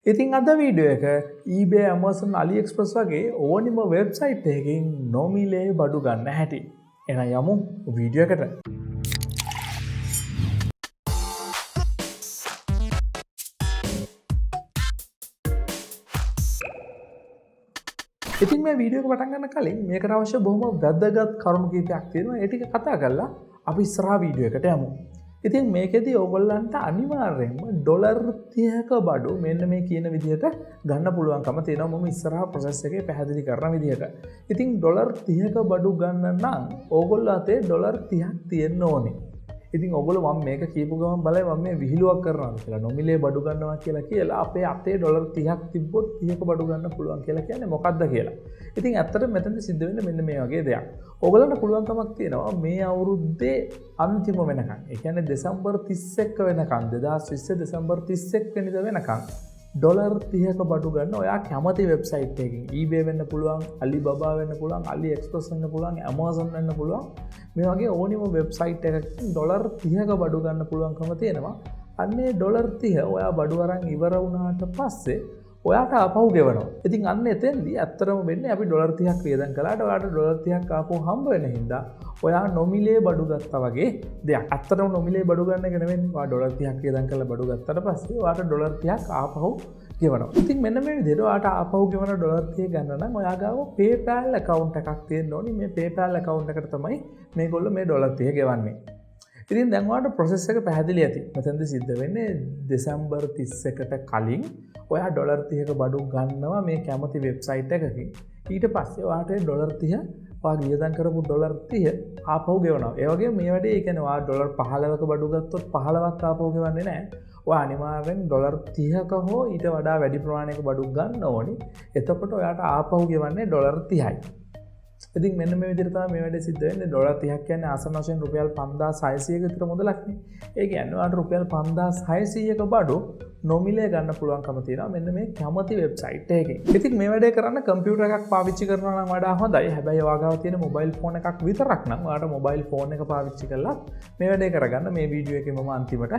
ඉතින් අද වීඩියෝ එක eBay, Amazon, Aliexpress වගේ ඕනිම වෙබ්සයිට් එකකින් නොමිලේ බඩු ගන්න හැටි. එහෙනම් යමු වීඩියෝ එකට. ඉතින් මේ වීඩියෝ එක පටන් ගන්න කලින් මේකට අවශ්‍ය බොහොම වැදගත් කරුණු කිහිපයක් තියෙනවා. ඒ ටික කතා කරලා අපි ඉස්සරහා වීඩියෝ එකට යමු. ඉතින් මේකෙදී ඕගොල්ලන්ට අනිවාර්යෙන්ම ඩොලර් 30ක බඩු මෙන්න මේ කියන විදිහට ගන්න පුළුවන්කම තියෙනවා. මම ඉස්සරහා ප්‍රොසෙස් එකේ පැහැදිලි කරන විදිහට. ඉතින් ඩොලර් 30ක බඩු ගන්න නම් ඕගොල්ලෝ අතේ ඩොලර් 30ක් තියෙන්න ඕනේ. ඉතින් ඔයගොල්ලෝ මම මේක කියපු ගමන් බලයි මම මේ විහිළුවක් කරනවාද කියලා. නොමිලේ බඩු ගන්නවා කියලා අපේ අතේ ඩොලර් 30ක් තිබ්බොත් 30ක බඩු ගන්න පුළුවන් කියලා කියන්නේ මොකක්ද කියලා. ඉතින් ඇත්තටම මෙතනදී සිද්ධ වෙන්නේ මෙන්න මේ වගේ දෙයක්. ඔයගොල්ලන්ට පුළුවන්කමක් තියෙනවා මේ අවුරුද්දේ අන්තිම වෙනකන්. ඒ කියන්නේ දෙසැම්බර් 31 වෙනකන් 2020 දෙසැම්බර් 31 වෙනිදා වෙනකන් ඩොලර් 30ක බඩු ගන්න ඔයා කැමති වෙබ්සයිට් එකකින් eBay වෙන්න පුළුවන්, Alibaba වෙන්න පුළුවන්, Aliexpress වෙන්න පුළුවන්, Amazon වෙන්න පුළුවන්. මේ වගේ ඕනිම වෙබ්සයිට් එකකින් ඩොලර් 30ක බඩු ගන්න පුළුවන්කම තියෙනවා. අන්නේ ඩොලර් 30 ඔයා බඩු අරන් ඉවර වුණාට පස්සේ ඔයාට ආපහු ගෙවනවා. ඉතින් අන්න එතෙන්දී ඇත්තටම වෙන්නේ අපි ඩොලර් 30ක් වියදම් කළාට ඔයාට ඩොලර් 30ක් ආපහු හම්බ වෙන හින්දා ඔයා නොමිලේ බඩු ගත්තා වගේ දෙයක්. ඇත්තටම නොමිලේ බඩු ගන්න එක නෙවෙයි. ඔයා ඩොලර් 30ක් වියදම් කරලා බඩු ගත්තට පස්සේ ඔයාට ඩොලර් 30ක් ආපහු ගෙවනවා. ඉතින් මෙන්න මේ විදිහට ඔයාට ආපහු ගෙවන ඩොලර් 30 ගන්න නම් ඔයා ගාව PayPal account එකක් තියෙන්න ඕනි. මේ PayPal account එකට තමයි මේගොල්ලෝ මේ ඩොලර් 30 ගෙවන්නේ. ඉතින් දැන් ඔයාලට process එක පැහැදිලි ඇති. මෙතනදී සිද්ධ වෙන්නේ දෙසැම්බර් 31ට කලින් ඔයා ඩොලර් 30ක බඩු ගන්නවා මේ කැමති වෙබ්සයිට් එකකින්. ඊට පස්සේ ඔයාට ඩොලර් 30 ඔයා වියදම් කරපු ඩොලර් 30 ආපහු ගෙවනවා. ඒ වගේම මේ වැඩේ ඒ කියන්නේ ඔයා ඩොලර් 15ක බඩු ගත්තොත් 15ක් ආපහු ගෙවන්නේ නැහැ. ඔයා අනිවාර්යෙන් ඩොලර් 30ක හෝ ඊට වඩා වැඩි ප්‍රමාණයක බඩු ගන්න ඕනි. එතකොට ඔයාට ආපහු ගෙවන්නේ ඩොලර් 30යි. ඉතින් මෙන්න මේ විදිහට තමයි මේ වැඩේ සිද්ධ වෙන්නේ. ඩොලර් 30ක් කියන්නේ ආසන්න වශයෙන් රුපියල් 5600ක විතර මුදලක් නේ. ඒ කියන්නේ ඔයාලට රුපියල් 5600ක බඩු නොමිලේ ගන්න පුළුවන්කම තියෙනවා මෙන්න මේ කැමති වෙබ්සයිට් එකකින්. ඉතින් මේ වැඩේ කරන්න කම්පියුටර් එකක් පාවිච්චි කරනවා නම් වඩා හොඳයි. හැබැයි ඔයා ගාව තියෙන මොබයිල් ෆෝන් එකක් විතරක් නම් ඔයාට මොබයිල් ෆෝන් එක පාවිච්චි කරලා මේ වැඩේ කරගන්න මේ වීඩියෝ එකේ මම අන්තිමට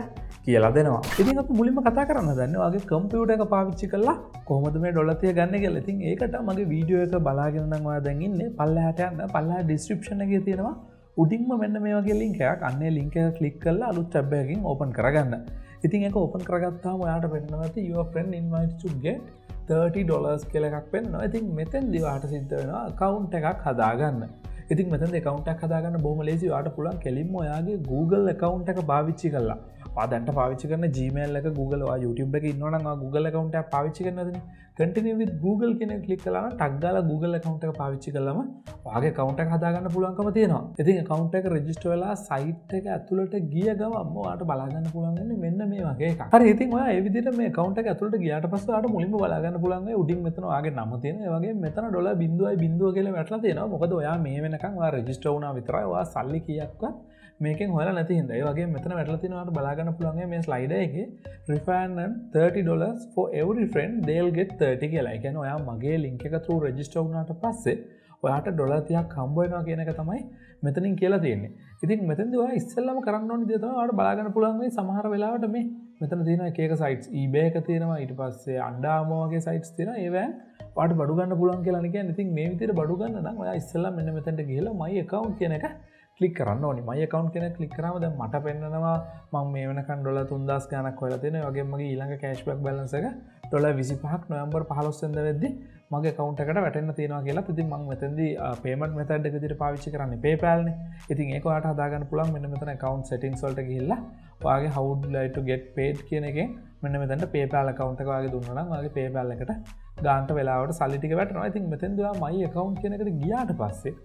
කියලා දෙනවා. ඉතින් අපි මුලින්ම කතා කරන්න හදන්නේ ඔයාගේ කම්පියුටර් එක පාවිච්චි කරලා කොහොමද මේ ඩොලර් 30 ගන්න කියලා. ඉතින් ඒකට මගේ වීඩියෝ එක බලාගෙන නම් ඔයා දැන් ඉන්නේ පල්ලෙහාට යන්න. පල්ලෙහා ඩිස්ක්‍රිප්ෂන් එකේ තියෙනවා උඩින්ම මෙන්න මේ වගේ ලින්ක් එකක්. අන්නේ ලින්ක් එක ක්ලික් කරලා අලුත් ටැබ් එකකින් ඕපන් කරගන්න. ඉතින් ඒක ඕපන් කරගත්තාම ඔයාට පෙන්නනවා ඇති your friend invites to get $30 කියලා එකක් පෙන්නනවා. ඉතින් මෙතෙන්දී ඔයාට සිද්ධ වෙනවා account එකක් හදාගන්න. ඉතින් මෙතෙන්දී account එකක් හදාගන්න බොහොම ලේසි. ඔයාට පුළුවන් කෙලින්ම ඔයාගේ Google account එක පාවිච්චි කරලා. ඔයා දැන්ට පාවිච්චි කරන Gmail එක Google ඔයා YouTube එකේ ඉන්නවා නම් ඔයා Google account එකක් පාවිච්චි කරනවදනේ. continue with Google කියන එක ක්ලික් කළාම ටක් ගාලා Google account එක පාවිච්චි කළාම ඔයාගේ account එක හදාගන්න පුළුවන්කම තියෙනවා. ඉතින් account එක register වෙලා site එක ඇතුළට ගිය ගමන්ම ඔයාට බලා ගන්න පුළුවන් වෙන්නේ මෙන්න මේ වගේ එකක්. හරි ඉතින් ඔයා මේ විදිහට මේ account එක ඇතුළට ගියාට පස්සේ ඔයාට මුලින්ම බලා ගන්න පුළුවන් වෙයි උඩින් මෙතන ඔයාගේ නම තියෙනවා. ඒ වගේම මෙතන $0.0 කියලා වැටලා තියෙනවා. මොකද ඔයා මේ වෙනකන් ඔයා register වුණා විතරයි. ඔයා සල්ලි කීයක්වත් මේකෙන් හොයලා නැති හින්දා. ඒ වගේම මෙතන වැටලා තියෙනවා ඔයාට බලා ගන්න පුළුවන් මේ ස්ලයිඩර් එකේ refund $30 for every friend they'll get 30 කියලා. ඒ කියන්නේ ඔයා මගේ link එක through register වුණාට පස්සේ ඔයාට ඩොලර් 30ක් හම්බ වෙනවා කියන එක තමයි මෙතනින් කියලා තියෙන්නේ. ඉතින් මෙතනදී ඔයා ඉස්සෙල්ලාම කරන්න ඕනේ දේ තමයි ඔයාට බලා ගන්න පුළුවන් මේ සමහර වෙලාවට මේ මෙතන තියෙන එක එක sites eBay එක තියෙනවා ඊට පස්සේ Under Armour වගේ sites තියෙනවා. ඒවෙන් ඔයාට බඩු ගන්න පුළුවන් කියලා නේ කියන්නේ. ඉතින් මේ විදිහට බඩු ගන්න නම් ඔයා ඉස්සෙල්ලා මෙන්න මෙතනට ගිහලා my account කියන එක ක්ලික් කරන්න ඕනි. my account කියන එක ක්ලික් කරාම දැන් මට පෙන්නනවා මම මේ වෙනකන් ඩොලර් 3000 ගණක් හොයලා තියෙනවා. ඒ වගේම මගේ ඊළඟ cashback balance එක ඩොලර් 25ක් නොවැම්බර් 15 වෙනිදා වෙද්දී මගේ account එකට වැටෙන්න තියෙනවා කියලා. ඉතින් මම මෙතෙන්දී payment method එක විදිහට පාවිච්චි කරන්නේ PayPal නේ. ඉතින් ඒක ඔයාලට හදාගන්න පුළුවන් මෙන්න මෙතන account settings වලට ගිහිල්ලා ඔයාගේ how would you like to get paid කියන එකෙන් මෙන්න මෙතනට PayPal account එක ඔයාගේ දුන්නා නම් ඔයාගේ PayPal එකට ගානට වෙලාවට සල්ලි ටික වැටෙනවා. ඉතින් මෙතෙන්දී ඔයා my account කියන එකට ගියාට පස්සේ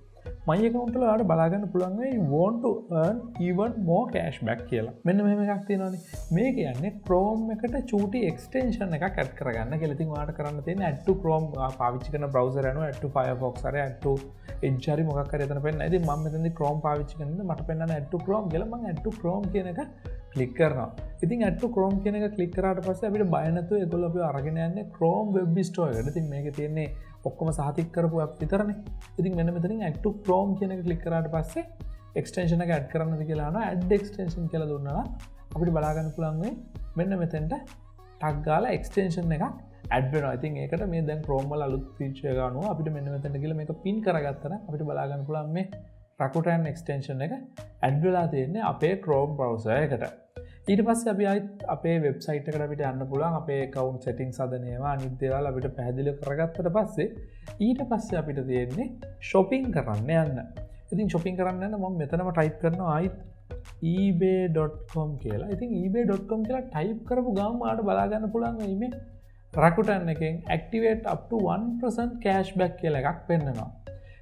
my account වල ඔයාලට බලා ගන්න පුළුවන් වෙයි want to earn even more cashback කියලා. මෙන්න මෙහෙම එකක් තියෙනවානේ. මේ කියන්නේ Chrome එකට චූටි extension එකක් add කරගන්න කියලා. ඉතින් ඔයාලට කරන්න තියෙන්නේ add to Chrome පාවිච්චි කරන browser යනවා add to Firefox හරි add to Edge හරි මොකක් හරි එතන පෙන්නනවා. ඉතින් මම මෙතනදී Chrome පාවිච්චි කරනද මට පෙන්නන්නේ add to Chrome කියලා. මම add to Chrome කියන එක ක්ලික් කරනවා. ඉතින් add to Chrome කියන එක ක්ලික් කරාට පස්සේ අපිට බය නැතුව ඒගොල්ලෝ අපිව අරගෙන යන්නේ Chrome web store එකට. ඉතින් මේකේ තියෙන්නේ ඔක්කොම සහතික කරපු app විතරනේ. ඉතින් මෙන්න මෙතනින් add to Chrome කියන එක ක්ලික් කරාට පස්සේ extension එක add කරන්නද කියලා අහනවා. add extension කියලා දුන්නා නම් අපිට බලා ගන්න පුළුවන් මේ මෙන්න මෙතෙන්ට ටක් ගාලා extension එකක් ඇඩ් වෙනවා. ඉතින් ඒකට මේ දැන් Chrome වල අලුත් ෆීචර් එක අනුව අපිට මෙන්න මෙතනට ගිහලා මේක පින් කරගත්තා නම් අපිට බලා ගන්න පුළුවන් මේ Rakuten extension එක ඇඩ් වෙලා තියෙන්නේ අපේ Chrome browser එකට. ඊට පස්සේ අපි ආයෙත් අපේ වෙබ්සයිට් එකට අපිට යන්න පුළුවන්. අපේ account settings හදන ඒවා අනිත් දේවල් අපිට පැහැදිලිව කරගත්තට පස්සේ ඊට පස්සේ අපිට තියෙන්නේ shopping කරන්න යන්න. ඉතින් shopping කරන්න යන්න මම මෙතනම type කරනවා ආයෙත් ebay.com කියලා. ඉතින් ebay.com කියලා type කරපු ගමන් ඔයාලට බලා ගන්න පුළුවන් මේ Rakuten එකෙන් activate up to 1% cashback කියලා එකක් පෙන්නනවා.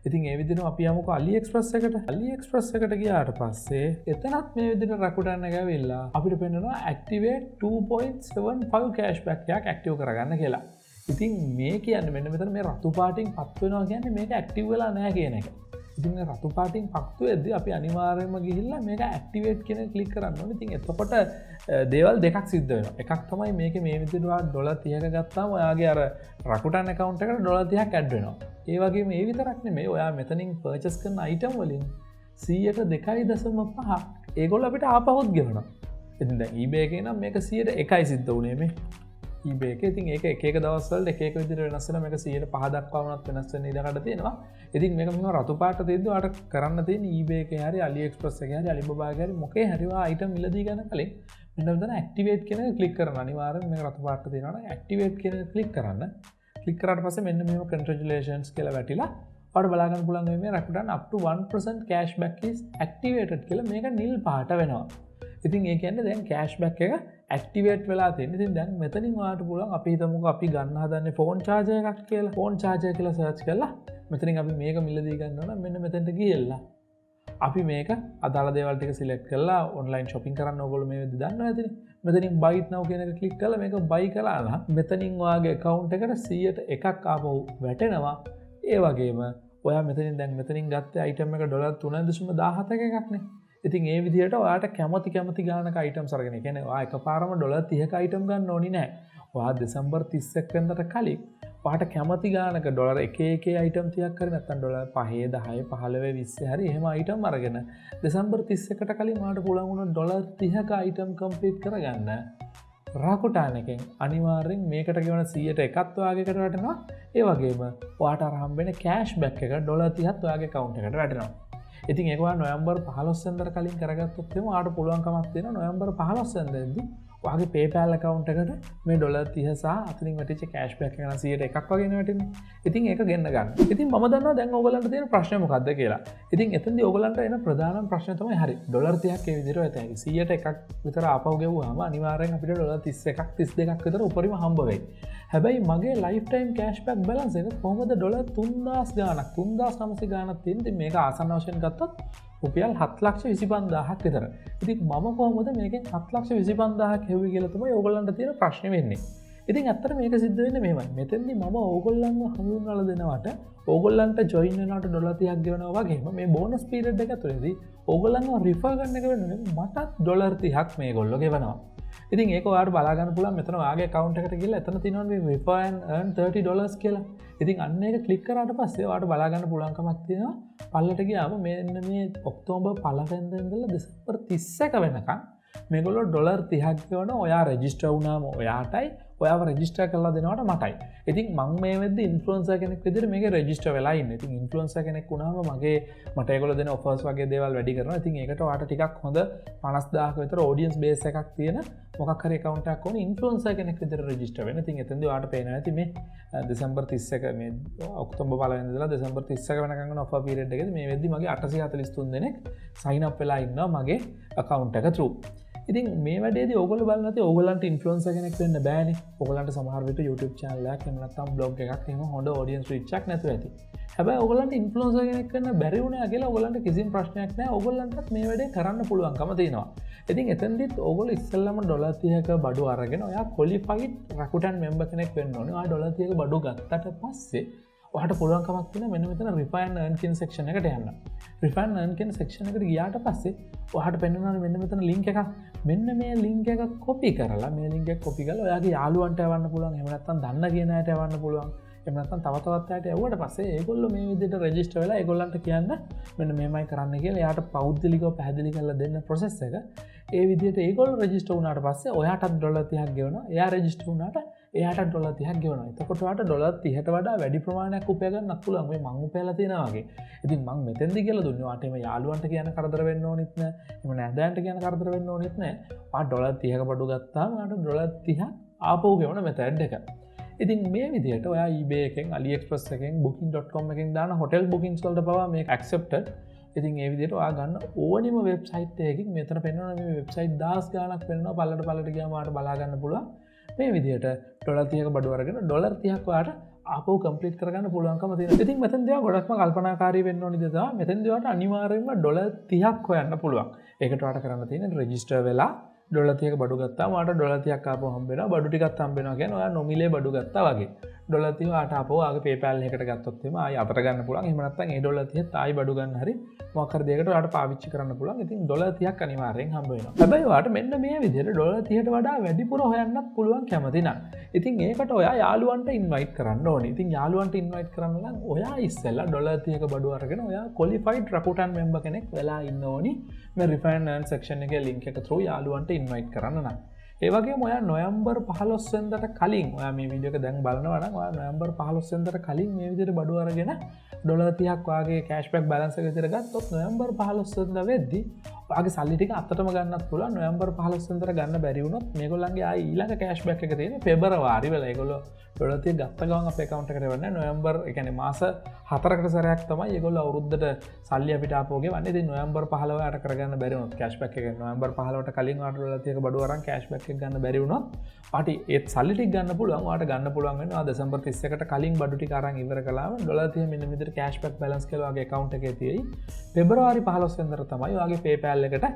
ඉතින් ඒ විදිහට අපි යමුකෝ Aliexpress එකට. Aliexpress එකට ගියාට පස්සේ එතනත් මේ විදිහට Rakuten එක ඇවිල්ලා අපිට පෙන්නනවා activate 2.75 cashback එකක් active කරගන්න කියලා. ඉතින් මේ කියන්නේ මෙන්න මෙතන මේ රතු පාටින් පත් වෙනවා කියන්නේ මේක active වෙලා නැහැ කියන එක. ඉතින් මේ රතු පාටින් පත් වෙද්දී අපි අනිවාර්යයෙන්ම ගිහිල්ලා මේක activate කියන එක ක්ලික් කරන්න ඕනේ. ඉතින් එතකොට දේවල් දෙකක් සිද්ධ වෙනවා. එකක් තමයි මේකේ මේ විදිහට ඔයා $30ක ගත්තාම ඔයාගේ අර Rakuten account එකට $30ක් add වෙනවා. ඒ වගේම ඒ විතරක් නෙමෙයි ඔයා මෙතනින් purchase කරන item වලින් 100ට 2.5 ඒගොල්ලෝ අපිට ආපහුත් ගෙවනවා. ඉතින් දැන් eBay එකේ නම් මේක 100ට 1යි සිද්ධ වුනේ මේ. eBay එකේ ඉතින් ඒක එක දවස් වලට එක විදිහට වෙනස් වෙනවා. මේක 105 දක්වා වුණත් වෙනස් වෙන්න ඉඩකඩ තියෙනවා. ඉතින් මේක මෙහෙම රතු පාට දෙද්දී ඔයාලට කරන්න තියෙන්නේ eBay එකේ හරි Aliexpress එකේ හරි Alibaba එකේ හරි මොකේ හරි ඔයා item මිලදී ගන්න කලින් මෙන්න මෙතන activate කියන එක ක්ලික් කරන්න. අනිවාර්යයෙන් මේක රතු පාට තියෙනවා නම් activate කියන එක ක්ලික් කරන්න. ක්ලික් කරාට පස්සේ මෙන්න මෙහෙම congratulations කියලා වැටිලා ඔයාලට බලා ගන්න පුළුවන් මේ Rakuten up to 1% cashback is activated කියලා මේක නිල් පාට වෙනවා. ඉතින් ඒ කියන්නේ දැන් cashback එක activate වෙලා තියෙනවා. ඉතින් දැන් මෙතනින් ඔයාලට පුළුවන් අපි හිතමුකෝ අපි ගන්න හදන්නේ phone charger එකක් කියලා. phone charger කියලා search කරලා මෙතනින් අපි මේක මිලදී ගන්නවා නම් මෙන්න මෙතනට ගියලා අපි මේක අදාළ දේවල් ටික select කරලා online shopping කරන්න ඕගොල්ලෝ මේ විදිහට දන්නවා ඇතිනේ. මෙතනින් buy it now කියන එක click කරලා මේක buy කළා නම් මෙතනින් ඔයාගේ account එකට 100ට එකක් ආපහු වැටෙනවා. ඒ වගේම ඔයා මෙතනින් දැන් මෙතනින් ගත්ත item එක $3.17ක එකක්නේ. ඉතින් ඒ විදිහට ඔයාට කැමති ගානක items අරගෙන. ඒ කියන්නේ ඔයා එකපාරම $30ක item ගන්න ඕනි නෑ. ඔයා දෙසැම්බර් 31 වෙනිදාට කලින් ඔයාට කැමති ගානක ඩොලර් එක item 30ක් හරි නැත්නම් ඩොලර් 5 10 15 20 හරි එහෙම item අරගෙන දෙසැම්බර් 31කට කලින් ඔයාට පුළුවන් වුණා ඩොලර් 30ක item complete කරගන්න. Rakuten එකෙන් අනිවාර්යෙන් මේකට ගෙවන 100ට එකත් ඔයාගේකට වැටෙනවා. ඒ වගේම ඔයාට අර හම්බෙන cashback එක ඩොලර් 30ත් ඔයාගේ account එකට වැටෙනවා. ඉතින් ඒක ඔයා නොවැම්බර් 15 වෙනිදාට කලින් කරගත්තොත් එහෙනම් ඔයාට පුළුවන්කමක් තියෙනවා නොවැම්බර් 15 වෙනිදාදී ඔයාගේ PayPal account එකට මේ ඩොලර් 30 සහ අතනින් වැටිච්ච cashback එක නම් 100ට එකක් වගේ නෙවෙටින්නේ. ඉතින් ඒක ගෙන්න ගන්න. ඉතින් මම දන්නවා දැන් ඕගොල්ලන්ට තියෙන ප්‍රශ්නේ මොකක්ද කියලා. ඉතින් එතෙන්දී ඕගොල්ලන්ට එන ප්‍රධානම ප්‍රශ්නේ තමයි හරි ඩොලර් 30ක් ඒ විදිහට වෙතයි. 100ට එකක් විතර ආපහු ගෙවුවාම අනිවාර්යෙන් අපිට ඩොලර් 31ක් 32ක් විතර උපරිම හම්බ වෙයි. හැබැයි මගේ lifetime cashback balance එක කොහොමද ඩොලර් 3000 ගාණක් 3900 ගාණක් තියෙන. ඉතින් මේක ආසන්න වශයෙන් ගත්තොත් රුපියල් 7,25,000ක් විතර. ඉතින් මම කොහොමද මේකෙන් 7,25,000ක් හෙව්වේ කියලා තමයි ඕගොල්ලන්ට තියෙන ප්‍රශ්නේ වෙන්නේ. ඉතින් ඇත්තට මේක සිද්ධ වෙන්නේ මෙහෙමයි. මෙතෙන්දී මම ඕගොල්ලන්ව හඳුන්වලා දෙනවට ඕගොල්ලන්ට ජොයින් වෙනවට ඩොලර් 30ක් ගෙවනවා වගේම මේ බෝනස් පීරියඩ් එක ඇතුළතදී ඕගොල්ලන්ව රිෆර් කරන එක වෙන්නේ මටත් ඩොලර් 30ක් මේගොල්ලෝ ගෙවනවා. ඉතින් ඒක ඔයාලට බලා ගන්න පුළුවන් මෙතන ඔයාගේ account එකට ගිහලා එතන තියෙනවා මේ refer and earn $30 කියලා. ඉතින් අන්න ඒක ක්ලික් කරාට පස්සේ ඔයාලට බලා ගන්න පුළුවන්කමක් තියෙනවා. පල්ලට ගියාම මෙන්න මේ ඔක්තෝබර් 1 වෙනිදා ඉඳලා දෙසැම්බර් 31 වෙනකන් මේගොල්ලෝ ඩොලර් 30ක් ගෙවන ඔයා රෙජිස්ටර් වුණාම ඔයාටයි ඔයාව රෙජිස්ටර් කරලා දෙනවට මටයි. ඉතින් මම මේ වෙද්දී ඉන්ෆ්ලුවෙන්සර් කෙනෙක් විදිහට මේකේ රෙජිස්ටර් වෙලා ඉන්නේ. ඉතින් ඉන්ෆ්ලුවෙන්සර් කෙනෙක් වුණාම මට ඒගොල්ලෝ දෙන ඔෆර්ස් වගේ දේවල් වැඩි කරනවා. ඉතින් ඒකට ඔයාට ටිකක් හොඳ 50000ක විතර ඔඩියන්ස් බේස් එකක් තියෙන මොකක් හරි account එකක් ඕනේ ඉන්ෆ්ලුවෙන්සර් කෙනෙක් විදිහට රෙජිස්ටර් වෙන්න. ඉතින් එතෙන්දී ඔයාට පේනවා ඇති මේ දෙසැම්බර් 31 මේ ඔක්තෝබර් 1 වෙනිදා ඉඳලා දෙසැම්බර් 31 වෙනකන් යන ඔෆර් පීරියඩ් එකේදී මේ වෙද්දී මගේ 843 දෙනෙක් sign up වෙලා ඉන්නවා මගේ account එක through. ඉතින් මේ වැඩේදී ඕගොල්ලෝ බලන්න නැති ඕගොල්ලන්ට ඉන්ෆ්ලුවෙන්සර් කෙනෙක් වෙන්න බෑනේ. ඕගොල්ලන්ට සමහර විට YouTube channel එකක් එහෙම නැත්නම් blog එකක් එහෙම හොඳ audience reach එකක් නැතුව ඇති. හැබැයි ඕගොල්ලන්ට ඉන්ෆ්ලුවෙන්සර් කෙනෙක් වෙන්න බැරි වුණා කියලා ඕගොල්ලන්ට කිසිම ප්‍රශ්නයක් නැහැ. ඕගොල්ලන්ටත් මේ වැඩේ කරන්න පුළුවන්කම තියෙනවා. ඉතින් එතෙන්දිත් ඕගොල්ලෝ ඉස්සෙල්ලාම ඩොලර් 30ක බඩු අරගෙන ඔයා qualified Rakuten member කෙනෙක් වෙන්න ඕනේ. ඔයා ඩොලර් 30ක බඩු ගත්තට පස්සේ ඔයාට පුළුවන්කමක් තියෙනවා මෙන්න මෙතන refer and earn කියන section එකට යන්න. refer and earn කියන section එකට ගියාට පස්සේ ඔයාට පෙන්වනවා මෙන්න මෙතන link එකක්. මෙන්න මේ link එක copy කරලා මේ link එක copy කරලා ඔයාගේ යාළුවන්ට යවන්න පුළුවන්. එහෙම නැත්නම් දන්න කියන අයට යවන්න පුළුවන්. එහෙම නැත්නම් තවත් අයට යවුවට පස්සේ ඒගොල්ලෝ මේ විදිහට register වෙලා ඒගොල්ලන්ට කියන්න මෙන්න මේමයි කරන්න කියලා එයාට පෞද්ගලිකව පැහැදිලි කරලා දෙන්න process එක. ඒ විදිහට ඒගොල්ලෝ register වුණාට පස්සේ ඔයාටත් ඩොලර් 30ක් ගෙවනවා. එයා register වුණාට එයාට ඩොලර් 30ක් ගෙවනවා. එතකොට ඔයාට ඩොලර් 30ට වඩා වැඩි ප්‍රමාණයක් උපය ගන්නත් පුළුවන්. මේ මං උපයලා තියෙනවා වගේ. ඉතින් මං මෙතෙන්දි කියලා දුන්නේ ඔයාට එම යාළුවන්ට කියන කරදර වෙන්න ඕනෙත් නෑ. එම නෑදෑයන්ට කියන කරදර වෙන්න ඕනෙත් නෑ. ඔයා ඩොලර් 30ක බඩු ගත්තාම ඔයාට ඩොලර් 30ක් ආපහු ගෙවන මෙතඩ් එක. ඉතින් මේ විදිහට ඔයා eBay එකෙන් Aliexpress එකෙන් booking.com එකෙන් දාන hotel bookings වලට පවා මේක accepted. ඉතින් ඒ විදිහට ඔයා ගන්න ඕනෙම වෙබ්සයිට් එකකින් මෙතන පෙන්වන මේ වෙබ්සයිට් 10 ගාණක් පෙන්වනවා. පල්ලට ගියාම ඔයාට බලා ගන්න පුළුවන්. මේ විදිහට ඩොලර් 30ක බඩු අරගෙන ඩොලර් 30ක් ඔයාට ආපහු කම්ප්ලීට් කරගන්න පුළුවන්කම තියෙනවා. ඉතින් මෙතෙන්දී ඔයා ගොඩක්ම කල්පනාකාරී වෙන්න ඕනේ දා. මෙතෙන්දී ඔයාට අනිවාර්යයෙන්ම ඩොලර් 30ක් හොයන්න පුළුවන්. ඒකට ඔයාට කරන්න තියෙන්නේ රෙජිස්ටර් වෙලා ඩොලර් 30ක බඩු ගත්තාම ඔයාට ඩොලර් 30ක් ආපහු හම්බ වෙනවා. බඩු ටිකක් හම්බ වෙනවා කියන්නේ ඔයා නොමිලේ බඩු ගත්තා වගේ. ඩොලර් 30 ඔයාට ආපහු ආගේ PayPal එකකට ගත්තොත් එimhe ආයි අතට ගන්න පුළුවන්. එහෙම නැත්නම් ඒ ඩොලර් 30ත් ආයි බඩු ගන්න හරි මොකක් හරි දෙයකට ඔයාට පාවිච්චි කරන්න පුළුවන්. ඉතින් ඩොලර් 30ක් අනිවාර්යෙන් හම්බ වෙනවා. හැබැයි ඔයාට මෙන්න මේ විදිහට ඩොලර් 30ට වඩා වැඩිපුර හොයන්නත් පුළුවන් කැමති නම්. ඉතින් ඒකට ඔයා යාළුවන්ට ඉන්වයිට් කරන්න ඕනේ. ඉතින් යාළුවන්ට ඉන්වයිට් කරන්න නම් ඔයා ඉස්සෙල්ලා ඩොලර් 30ක බඩු අරගෙන ඔයා qualified Rakuten member කෙනෙක් වෙලා ඉන්න ඕනි. මේ refine and earn section එකේ link එක through යාළුවන්ට ඉන්වයිට් කරන්න නම්. ඒ වගේම ඔයා නොවැම්බර් 15 වෙනිදාට කලින් ඔයා මේ වීඩියෝ එක දැන් බලනවා නම් ඔයා නොවැම්බර් 15 වෙනිදාට කලින් මේ විදිහට බඩු අරගෙන ඩොලර් 30ක් වාගේ කෑෂ්බැක් බැලන්ස් එක විතර ගත්තොත් නොවැම්බර් 15 වෙනිදා වෙද්දි ඔයාගේ සල්ලි ටික අතටම ගන්නත් පුළුවන්. නොවැම්බර් 15 වෙනිදාට ගන්න බැරි වුණොත් මේගොල්ලන්ගේ ආයි ඊළඟ කෑෂ්බැක් එක තියෙන්නේ පෙබරවාරි වෙලා. ඒගොල්ලෝ ඩොලර් 30 ගත්ත ගමන් අපේ account එකට එවන්නේ නොවැම්බර් ඒ කියන්නේ මාස 4කට සැරයක් තමයි ඒගොල්ලෝ අවුරුද්දට සල්ලි අපිට ආපහු ගෙවන්නේ. ඉතින් නොවැම්බර් 15 යට කරගන්න බැරි වුණොත් කෑෂ්බැක් එක නොවැම්බර් 15ට කලින් ඔයාට ඩොලර් 30ක බඩු අරන් කෑෂ්බැක් එක ගන්න බැරි වුණොත් ඔයාට ඒත් සල්ලි ටික ගන්න පුළුවන්. ඔයාට ගන්න පුළුවන් වෙනවා දෙසැම්බර් 31ට කලින් බඩු ටික අරන් ඉවර කළාම ඩොලර් 30 මෙන්න මෙතන කෑෂ්බැක් බැලන්ස් කියලා ඔයාගේ account එකේ තියෙයි. පෙබරවාරි 15 වෙනිදාට තමයි ඔයාගේ PayPal එකට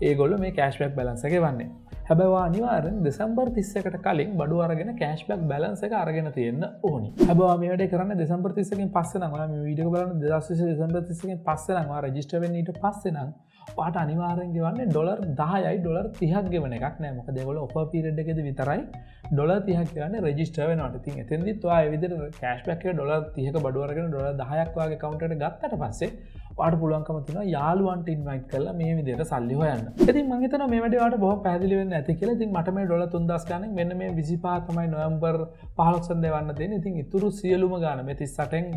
ඒගොල්ලෝ මේ කෑෂ්බැක් බැලන්ස් එක ගෙවන්නේ. හැබැයි ඔයා අනිවාර්යෙන් දෙසැම්බර් 31ට කලින් බඩු අරගෙන කෑෂ්බැක් බැලන්ස් එක අරගෙන තියෙන්න ඕනි. හැබැයි ඔයා මේ වැඩේ කරන්නේ දෙසැම්බර් 31කින් පස්සේ නම් ඔයා මේ වීඩියෝ එක බලන 2020 දෙසැම්බර් 31කින් පස්සේ නම් ඔයා රෙජිස්ටර් වෙන්න ඊට පස්සේ නම් ඔයාට අනිවාර්යෙන් ගෙවන්නේ ඩොලර් 10යි ඩොලර් 30ක් ගෙවන එකක් නෑ. මොකද ඒගොල්ලෝ ඔෆර් පීරියඩ් එකේදී විතරයි ඩොලර් 30ක් ගෙවන්නේ රෙජිස්ටර් වෙනවට. ඉතින් එතෙන්දිත් ඔයා මේ විදිහට කෑෂ්බැක් එක ඩොලර් 30ක බඩු අරගෙන ඩොලර් 10ක් ඔයාගේ account එකට ගත්තට පස්සේ ඔයාට පුළුවන්කම තියෙනවා යාළුවන්ට ඉන්වයිට් කරලා මේ විදිහට සල්ලි හොයන්න. ඉතින් මම හිතනවා මේ වැඩේ ඔයාලට බොහොම පැහැදිලි වෙන්න ඇති කියලා. ඉතින් මට මේ ඩොලර් 3000 ගාණෙන් මෙන්න මේ 25 තමයි නොවැම්බර් 15 වෙනිදා වන්න තියෙන්නේ. ඉතින් ඉතුරු සියලුම ගාණ මේ 38න්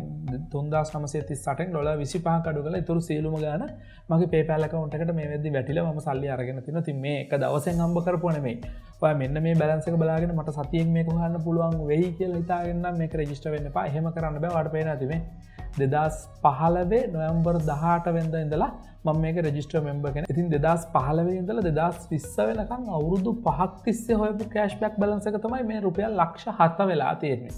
3938න් ඩොලර් 25ක් අඩු කරලා ඉතුරු සියලුම ගාණ මගේ PayPal account එකට මේ වෙද්දි වැටිලා මම සල්ලි අරගෙන තිනවා. ඉතින් මේ එක දවසෙන් හම්බ කරපුවා නෙමෙයි. ඔයා මෙන්න මේ බැලන්ස් එක බලාගෙන මට සතියෙන් මේක හොයන්න පුළුවන් වෙයි කියලා හිතාගෙන නම් මේක රෙජිස්ටර් වෙන්න එපා. එහෙම කරන්න බෑ. ඔයාලට පේනවා ඇති මේ 2015 නොවැම්බර් 18 වෙනිදා ඉඳලා මම මේක රෙජිස්ටර් මෙම්බර් කෙනෙක්. ඉතින් 2015 ඉඳලා 2020 වෙනකන් අවුරුදු 5ක් තිස්සේ හොයපු කෑෂ්බැක් බැලන්ස් එක තමයි මේ රුපියල් ලක්ෂ 7 වෙලා තියෙන්නේ.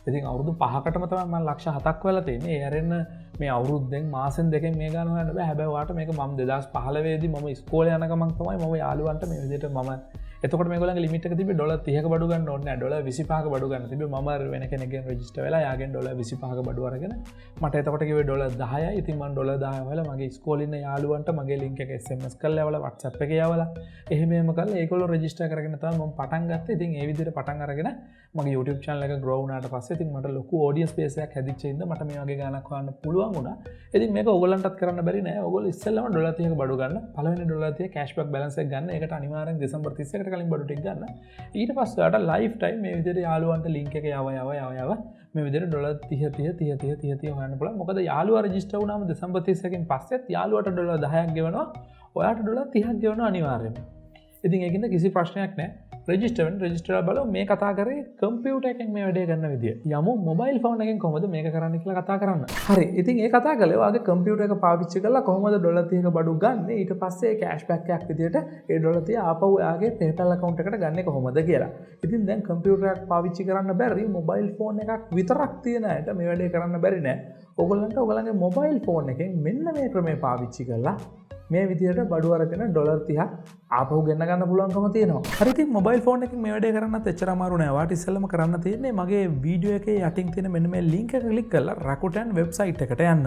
ඉතින් අවුරුදු 5කටම තමයි මම ලක්ෂ 7ක් වෙලා තියෙන්නේ. ඒ හැරෙන්න මේ අවුරුද්දෙන් මාසෙන් දෙකෙන් මේ ගාන හොයන්න බෑ. හැබැයි ඔයාට මේක මම 2015 දී මම ඉස්කෝලේ යන ගමන් තමයි මම යාළුවන්ට මේ විදිහට මම එතකොට මේගොල්ලන්ගේ ලිමිට් එක තිබ්බේ ඩොලර් 30ක බඩු ගන්න ඕනේ නැහැ. ඩොලර් 25ක බඩු ගන්න තිබ්බේ. මම වෙන කෙනෙක්ගෙන් රෙජිස්ටර් වෙලා යාගෙන් ඩොලර් 25ක බඩු අරගෙන මට එතකොට කිව්වේ ඩොලර් 10යි. ඉතින් මම ඩොලර් 10 හොයලා මගේ ඉස්කෝලේ ඉන්න යාළුවන්ට මගේ ලින්ක් එක SMS කරලා යවලා WhatsApp එකේ යවලා එහෙම කරලා ඒගොල්ලෝ රෙජිස්ටර් කරගෙන තමයි මම පටන් ගත්තේ. ඉතින් ඒ විදිහට පටන් අරගෙන මගේ YouTube channel එක grow වුණාට පස්සේ ඉතින් මට ලොකු audience base එකක් හැදිච්ච ඉඳ මට මේ වගේ ගානක් හොයන්න පුළුවන් වුණා. ඉතින් මේක ඕගොල්ලන්ටත් කරන්න බැරි නෑ. ඕගොල්ලෝ ඉස්සෙල්ලාම ඩොලර් 30ක බඩු ගන්න. පළවෙනි ඩොලර් 30 cashback balance එක ගන්න. ඒකට අනිවාර්යෙන් දෙසැම්බර් 31කට කලින් බඩු ටික ගන්න. ඊට පස්සේ ඔයාලට ලයිෆ් ටයිම් මේ විදිහට යාළුවන්ට ලින්ක් එක යව මේ විදිහට ඩොලර් 30 හොයන්න පුළුවන්. මොකද යාළුවා රෙජිස්ටර් වුණාම දෙසැම්බර් 31කින් පස්සෙත් යාළුවාට ඩොලර් 10ක් ගෙවනවා. ඔයාට ඩොලර් 30ක් ගෙවනවා අනිවාර්යෙන්ම. ඉතින් ඒකින්ද කිසි ප්‍රශ්නයක් නැහැ. රෙජිස්ටර් බලමු මේ කතා කරේ කම්පියුටර් එකෙන් මේ වැඩේ කරන විදිය. යමු මොබයිල් ෆෝන් එකෙන් කොහොමද මේක කරන්න කියලා කතා කරන්න. හරි. ඉතින් ඒ කතා කළේ ඔයාගේ කම්පියුටර් එක පාවිච්චි කරලා කොහොමද ඩොලර් 30ක බඩු ගන්න. ඊට පස්සේ කෑෂ්බැක් එකක් විදියට ඒ ඩොලර් 30 ආපහු ඔයාගේ PayPal account එකට ගන්නේ කොහොමද කියලා. ඉතින් දැන් කම්පියුටර් එකක් පාවිච්චි කරන්න බැරි මොබයිල් ෆෝන් එකක් විතරක් තියෙන අයට මේ වැඩේ කරන්න බැරි නෑ. ඔයගොල්ලන්ගේ මොබයිල් ෆෝන් එකෙන් මෙන්න මේ ක්‍රමය පාවිච්චි කරලා මේ විදිහට බඩු අරගෙන ඩොලර් 30ක් ආපහු ගෙන්න ගන්න පුළුවන්කම තියෙනවා. හරි. ඉතින් මොබයිල් ෆෝන් එකකින් මේ වැඩේ කරන්නත් එච්චර අමාරු නෑ. ඔයාට ඉස්සෙල්ලම කරන්න තියෙන්නේ මගේ වීඩියෝ එකේ යටින් තියෙන මෙන්න මේ link එක ක්ලික් කරලා Rakuten වෙබ්සයිට් එකට යන්න.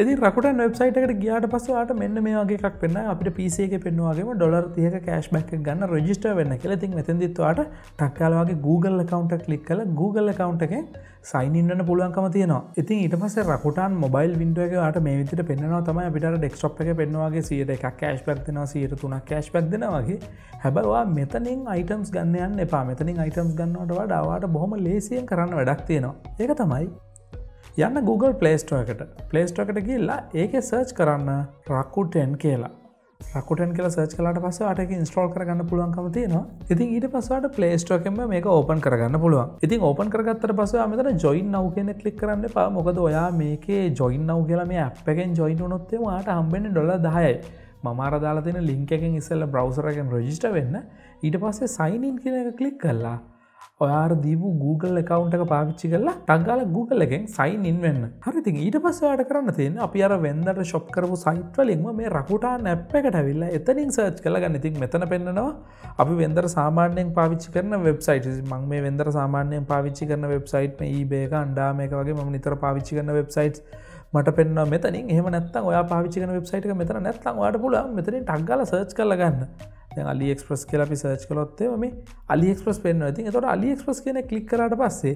ඉතින් රකුටන් වෙබ්සයිට් එකට ගියාට පස්සේ ඔයාලට මෙන්න මේ වගේ එකක් වෙනවා. අපිට PC එකේ පෙන්වුවා වගේම $30ක කෑෂ්බැක් එක ගන්න රෙජිස්ටර් වෙන්න කියලා. ඉතින් මෙතෙන්දිත් ඔයාලට ටක් ගාලා වගේ Google account එක ක්ලික් කරලා Google account එකෙන් sign in වෙන්න පුළුවන්කම තියෙනවා. ඉතින් ඊට පස්සේ රකුටන් මොබයිල් වින්ඩෝ එකේ ඔයාලට මේ විදිහට පෙන්වනවා තමයි අපිට අර ඩෙස්ක්ටොප් එකේ පෙන්වනවා වගේ 100ක් කෑෂ්බැක් දෙනවා 103ක් කෑෂ්බැක් දෙනවා වගේ. හැබැයි ඔයා මෙතනින් items ගන්න යන්න එපා. මෙතනින් items ගන්නවට වඩා ඔයාලට බොහොම ලේසියෙන් කරන්න වැඩක් තියෙනවා. ඒක තමයි යන්න Google Play Store එකට. Play Store එකට ගිහිල්ලා ඒකේ search කරන්න Rakuten කියලා. Rakuten කියලා search කළාට පස්සේ ඔයාලට ඒක install කරගන්න පුළුවන්කම තියෙනවා. ඉතින් ඊට පස්සේ ඔයාලට Play Store එකෙන්ම මේක open කරගන්න පුළුවන්. ඉතින් open කරගත්තට පස්සේ ඔයා මෙතන join now කියන එක click කරන්න එපා. මොකද ඔයා මේකේ join now කියලා මේ app එකෙන් join වුණොත් එහම ඔයාලට හම්බෙන්නේ $10යි. මම අර දාලා තියෙන link එකෙන් ඉස්සෙල්ලා browser එකෙන් register වෙන්න. ඊට පස්සේ sign in කියන එක click කරලා ඔයාට දීපු Google account එක පාවිච්චි කරලා ටක් ගාලා Google එකෙන් sign in වෙන්න. හරි ඉතින් ඊට පස්සේ ඔයාලට කරන්න තියෙන්නේ අපි අර වෙන්දට shop කරපු site වලින්ම මේ Rakuten app එකට ඇවිල්ලා එතනින් search කරලා ගන්න. ඉතින් මෙතන පෙන්නනවා අපි වෙන්දට සාමාන්‍යයෙන් පාවිච්චි කරන website. මම මේ වෙන්දට සාමාන්‍යයෙන් පාවිච්චි කරන website මේ eBay එක අන්ඩාම එක වගේ මම නිතර පාවිච්චි කරන websites මට පෙන්වනවා මෙතනින්. එහෙම නැත්නම් ඔයා පාවිච්චි කරන website එක මෙතන නැත්නම් ඔයාට පුළුවන් මෙතනින් ටක් ගාලා search කරලා ගන්න. දැන් Aliexpress කියලා අපි search කළොත් මේ Aliexpress පෙන්වනවා. ඉතින් එතකොට Aliexpress කියන එක click කරාට පස්සේ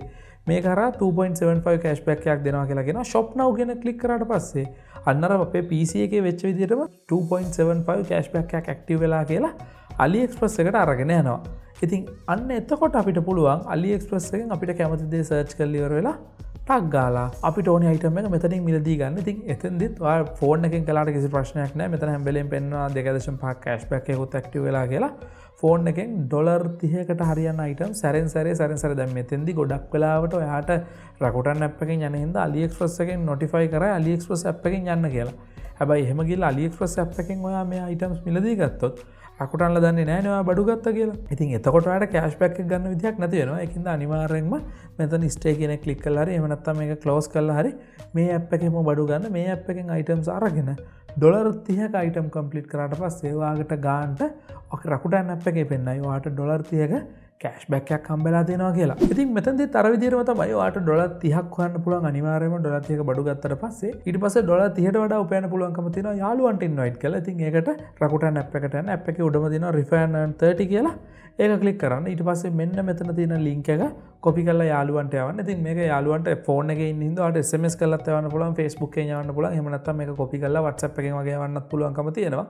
මේක හරහා 2.75 cashback එකක් දෙනවා කියලා කියනවා. shop now කියන එක click කරාට පස්සේ අන්න අර අපේ PC එකේ වෙච්ච විදිහටම 2.75 cashback එකක් active වෙලා කියලා Aliexpress එකට අරගෙන යනවා. ඉතින් අන්න එතකොට අපිට පුළුවන් Aliexpress එකෙන් අපිට කැමති දේ search කරලා ඉවර වෙලා ටක් ගාලා අපිට ඕනේ item එක මෙතනින් මිලදී ගන්න. ඉතින් එතෙන්දිත් ඔයා ෆෝන් එකෙන් කළාට කිසි ප්‍රශ්නයක් නැහැ. මෙතන හැම වෙලෙම පෙන්වනවා 2.5 cashback එකකුත් active වෙලා කියලා. ෆෝන් එකෙන් $30කට හරියන item සැරෙන් සැරේ දැන් මෙතෙන්දි ගොඩක් වෙලාවට ඔයාට Rakuten app එකෙන් යන හින්දා Aliexpress එකෙන් notify කරා Aliexpress app එකෙන් යන්න කියලා. හැබැයි එහෙම ගිහලා Aliexpress app එකෙන් ඔයා මේ items මිලදී ගත්තොත් Rakutenලා දන්නේ නැහැ නේ ඔයා බඩු ගත්තා කියලා. ඉතින් එතකොට ඔයාලට cashback එක ගන්න විදියක් නැති වෙනවා. ඒකින්ද අනිවාර්යෙන්ම මෙතන stay කියන එක click කරලා හරි එහෙම නැත්නම් මේක close කරලා හරි මේ app එකෙන්ම බඩු ගන්න. මේ app එකෙන් items අරගෙන $30ක item complete කරාට පස්සේ ඔයාලට ගන්නට Rakuten app එකේ පෙන්නයි ඔයාලට $30ක කෑෂ්බැක් එකක් හම්බෙලා තියෙනවා කියලා. ඉතින් මෙතනදිත් අර විදිහටම තමයි ඔයාලට $30ක් හොයන්න පුළුවන්. අනිවාර්යයෙන්ම $30ක බඩු ගත්තට පස්සේ ඊට පස්සේ $30ට වඩා උපයන්න පුළුවන්කම තියෙනවා යාළුවන්ට ඉන්වයිට් කරලා. ඉතින් ඒකට Rakuten app එකට යන්න app එකේ උඩම තියෙනවා refer and earn 30 කියලා. ඒක ක්ලික් කරන්න. ඊට පස්සේ මෙන්න මෙතන තියෙන link එක copy කරලා යාළුවන්ට යවන්න. ඉතින් මේක යාළුවන්ට phone එකේ ඉන්න හින්දා ඔයාලට SMS කරලාත් යවන්න පුළුවන්, Facebook එකෙන් යවන්න පුළුවන්. එහෙම නැත්නම් මේක copy කරලා WhatsApp එකෙන් වගේ යවන්නත් පුළුවන්කම තියෙනවා.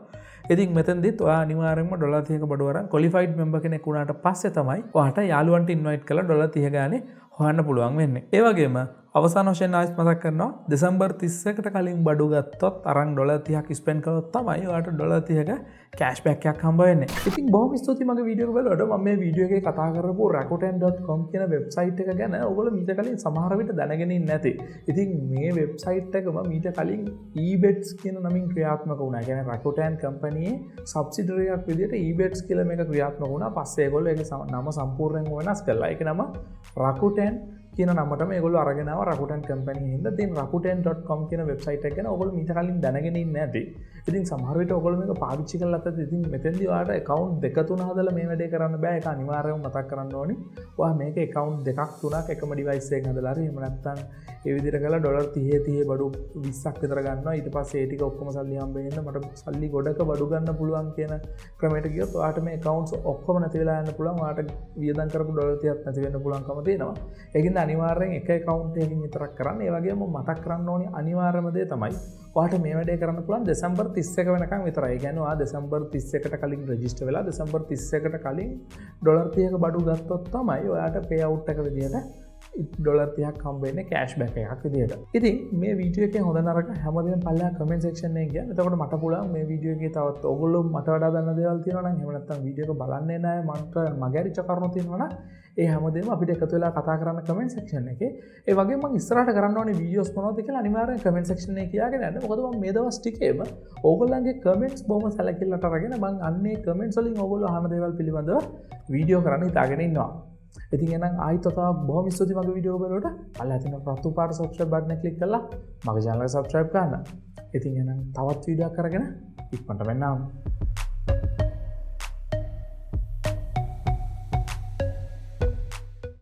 ඉතින් මෙතනදිත් ඔයා අනිවාර්යයෙන්ම $30ක බඩු අරන් qualified member කෙනෙක් වුණාට පස්සේ තමයි ඔයාට යාළුවන්ට ඉන්වයිට් කරලා $30 ගානේ හොයන්න පුළුවන් වෙන්නේ. ඒ වගේම අවසාන වශයෙන් ආයෙත් මතක් කරනවා දෙසැම්බර් 31කට කලින් බඩු ගත්තොත් අරන් $30ක් ස්පෙන්ඩ් කළොත් තමයි ඔයාට $30ක කෑෂ්බැක් එකක් හම්බ වෙන්නේ. ඉතින් බොහොම ස්තුතියි මගේ වීඩියෝ එක බලනකොට. මම මේ වීඩියෝ එකේ කතා කරපු rakuten.com කියන වෙබ්සයිට් එක ගැන ඔයගොල්ලෝ මීට කලින් සමහර විට දැනගෙන ඉන්නේ නැති. ඉතින් මේ වෙබ්සයිට් එකම මීට කලින් eBets කියන නමින් ක්‍රියාත්මක වුණා. ඒ කියන්නේ Rakuten කම්පැනියේ සබ්සිඩරි එකක් විදිහට eBets කියලා මේක ක්‍රියාත්මක වුණා. පස්සේ ඒගොල්ලෝ ඒක නම සම්පූර්ණයෙන්ම වෙනස් කළා. ඒක නම Rakuten කියන නමටම ඒගොල්ලෝ අරගෙන ආවා Rakuten කම්පැනි හින්දා. ඉතින් rakuten.com කියන වෙබ්සයිට් එක ගැන ඔයගොල්ලෝ මීට කලින් දැනගෙන ඉන්නේ නැති. ඉතින් සමහර විට ඔයගොල්ලෝ මේක පාවිච්චි කරලා නැත්නම් ඉතින් මෙතෙන්දී ඔයාලට account දෙක තුන හදලා මේ වැඩේ කරන්න බෑ. ඒක අනිවාර්යයෙන්ම මතක් කරන්න ඕනේ. ඔයා මේක account දෙකක් තුනක් එකම device එකකින් හදලා හරි එහෙම නැත්නම් ඒ විදිහට කරලා $30 බඩු 20ක් විතර ගන්නවා. ඊට පස්සේ ඒ ටික ඔක්කොම සල්ලි හම්බෙන්න මට සල්ලි ගොඩක බඩු ගන්න පුළුවන් කියන ක්‍රමයට ගියොත් ඔයාට මේ accounts ඔක්කොම නැති වෙලා යන්න පුළුවන්. ඔයාට වියදම් කරපු $30ක් නැති වෙන්න පුළුවන්කම තියෙනවා. ඒකින්ද අනිවාර්යෙන් එක account එකකින් විතරක් කරන්න. ඒ වගේම මතක් කරන්න ඕනේ අනිවාර්යම දේ තමයි ඔයාට මේ වැඩේ කරන්න පුළුවන් දෙසැම්බර් 31 වෙනකන් විතරයි. ඒ කියන්නේ ඔයා දෙසැම්බර් 31කට කලින් රෙජිස්ටර් වෙලා දෙසැම්බර් 31කට කලින් $30ක බඩු ගත්තොත් තමයි ඔයාට pay out එක විදියට $30ක් හම්බ වෙන්නේ කෑෂ්බැක් එකක් විදියට. ඉතින් මේ වීඩියෝ එකේ හොඳ නරක හැමදේම පල්ලෙහා කමෙන්ට් සෙක්ෂන් එකේ කියන්න. එතකොට මට පුළුවන් මේ වීඩියෝ එකේ තවත් ඔයගොල්ලෝ මට වඩා දන්න දේවල් තියෙනවා නම් එහෙම නැත්නම් වීඩියෝ එක බලන්නේ නැහැ මට මගේ අරිච්ච කරුණු තියෙනවා නම් ඒ හැමදේම අපිට එකතු වෙලා කතා කරන්න කමෙන්ට් සෙක්ෂන් එකේ. ඒ වගේම මම ඉස්සරහට කරන්න ඕනේ වීඩියෝස් මොනවද කියලා අනිවාර්යෙන් කමෙන්ට් සෙක්ෂන් එකේ කියාගෙන යන්න. මොකද මම මේ දවස් ටිකේම ඕගොල්ලන්ගේ කමෙන්ට්ස් බොහොම සැලකිල්ලට අරගෙන මම අන්නේ කමෙන්ට්ස් වලින් ඕගොල්ලෝ අහන දේවල් පිළිබඳව වීඩියෝ කරන්න හිතාගෙන ඉන්නවා. ඉතින් එහෙනම් ආයෙත් තව බොහොම ස්තුතියි මගේ වීඩියෝ බලනකොට. පල්ලා තියෙන රතු පාට subscribe button එක click කරලා මගේ channel එක subscribe කරන්න. ඉතින් එහෙනම් තවත් වීඩියෝක් කරගෙන ඉක්මනට වෙන්නම්.